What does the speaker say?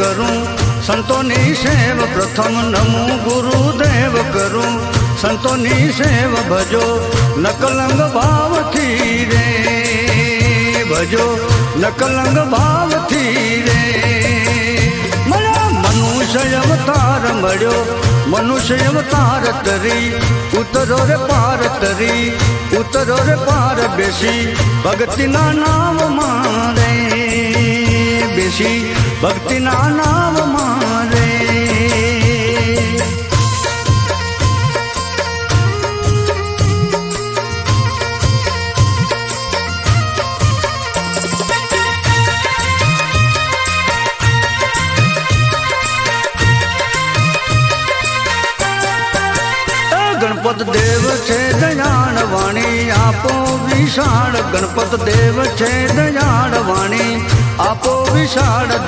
करूं संतोनी सेव प्रथम नमो गुरुदेव करूं संतोनी सेव भजो नकलंग भाव थी रे भजो नकलंग भाव थी रे मनुष्य अवतार मळ्यो मनुष्य अवतार तरी उतरो रे पार तरी उतरो रे पार बेसी भक्ति ना नाम मारे बेसी भक्ति ना नाम मारे गणपत देव छे दयाळ वाणी आपो विशाळ गणपत देव छे दयाळ वाणी आपो विशाळ